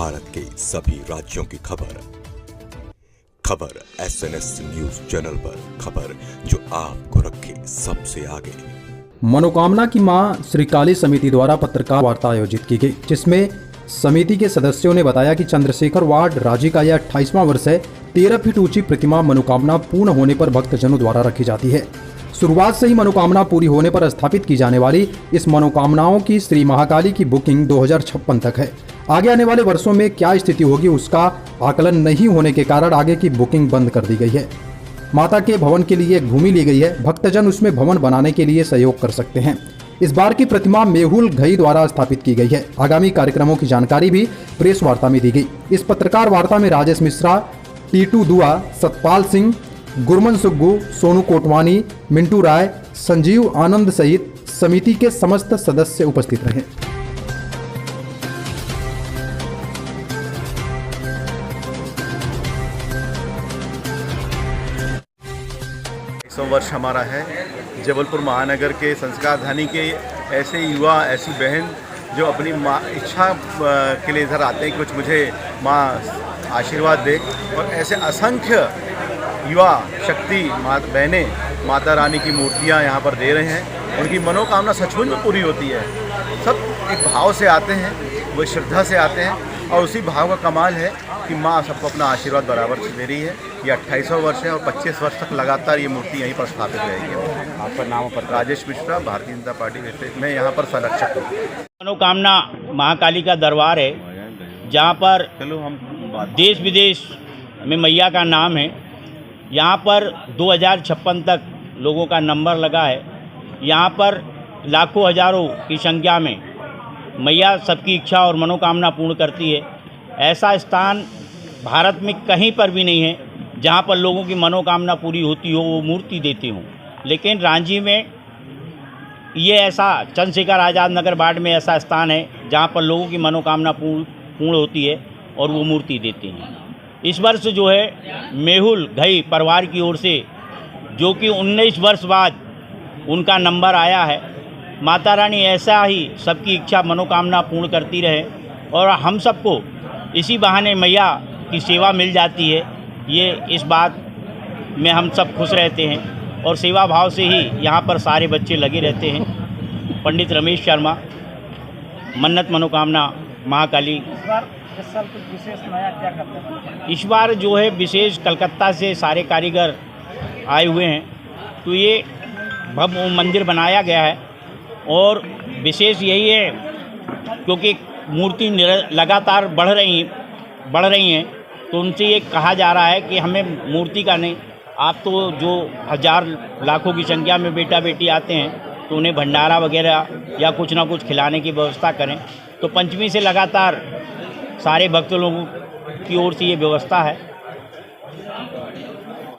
भारत के सभी राज्यों की खबर SNS न्यूज चैनल पर, खबर जो आपको रखे सबसे आगे। मनोकामना की मां श्री काली समिति द्वारा पत्रकार वार्ता आयोजित की गई, जिसमें समिति के सदस्यों ने बताया कि चंद्रशेखर वार्ड रांची का यह 28वां वर्ष है। 13 फीट ऊंची प्रतिमा मनोकामना पूर्ण होने पर भक्तजनों द्वारा रखी जाती है। शुरुआत से ही मनोकामना पूरी होने पर स्थापित की जाने वाली इस मनोकामनाओं की श्री महाकाली की बुकिंग 2056 तक है। आगे आने वाले वर्षों में क्या स्थिति होगी उसका आकलन नहीं होने के कारण आगे की बुकिंग बंद कर दी गई है। माता के भवन के लिए एक भूमि ली गई है, भक्तजन उसमें भवन बनाने के लिए सहयोग कर सकते हैं। इस बार की प्रतिमा मेहुल घई द्वारा स्थापित की गई है। आगामी कार्यक्रमों की जानकारी भी प्रेस वार्ता में दी गई। इस पत्रकार वार्ता में राजेश मिश्रा, टीटू दुआ, सतपाल सिंह, गुरमन सुग्गू, सोनू कोटवानी, मिंटू राय, संजीव आनंद सहित समिति के समस्त सदस्य उपस्थित रहे। 100 वर्ष हमारा है। जबलपुर महानगर के संस्कार धानी के ऐसे युवा, ऐसी बहन जो अपनी माँ इच्छा के लिए इधर आते हैं कि कुछ मुझे माँ आशीर्वाद दे, और ऐसे असंख्य युवा शक्ति बहनें माता रानी की मूर्तियाँ यहाँ पर दे रहे हैं। उनकी मनोकामना सचमुच में पूरी होती है। सब एक भाव से आते हैं, वो श्रद्धा से आते हैं, और उसी भाव का कमाल है कि माँ सबको अपना आशीर्वाद बराबर से दे रही है। ये 28वां वर्ष है और 25 वर्ष तक लगातार ये मूर्ति यहीं पर स्थापित रहेगी। आपका नाम पर? राजेश मिश्रा, भारतीय जनता पार्टी वेस्टेज में यहाँ पर संरक्षक हूँ। मनोकामना महाकाली का दरबार है, जहाँ पर देश विदेश में मैया का नाम है। यहाँ पर 2056 तक लोगों का नंबर लगा है। यहाँ पर लाखों हजारों की संख्या में मैया सबकी इच्छा और मनोकामना पूर्ण करती है। ऐसा स्थान भारत में कहीं पर भी नहीं है जहाँ पर लोगों की मनोकामना पूरी होती हो, वो मूर्ति देती हूँ। लेकिन रांची में ये ऐसा, चंद्रशेखर आज़ाद नगर वार्ड में ऐसा स्थान है जहाँ पर लोगों की मनोकामना पूर्ण होती है और वो मूर्ति देते हैं। इस वर्ष जो है मेहुल घई परिवार की ओर से, जो कि 19 वर्ष बाद उनका नंबर आया है। माता रानी ऐसा ही सबकी इच्छा मनोकामना पूर्ण करती रहे और हम सबको इसी बहाने मैया की सेवा मिल जाती है। ये इस बात में हम सब खुश रहते हैं और सेवा भाव से ही यहाँ पर सारे बच्चे लगे रहते हैं। पंडित रमेश शर्मा, मन्नत मनोकामना महाकाली। इस साल कुछ विशेष नया क्या करते हैं? इस बार जो है विशेष कलकत्ता से सारे कारीगर आए हुए हैं, तो ये भव्य मंदिर बनाया गया है। और विशेष यही है क्योंकि मूर्ति लगातार बढ़ रही हैं, तो उनसे ये कहा जा रहा है कि हमें मूर्ति का नहीं, आप तो जो हज़ार लाखों की संख्या में बेटा बेटी आते हैं तो उन्हें भंडारा वगैरह या कुछ ना कुछ खिलाने की व्यवस्था करें। तो पंचमी से लगातार सारे भक्त लोगों की ओर से ये व्यवस्था है।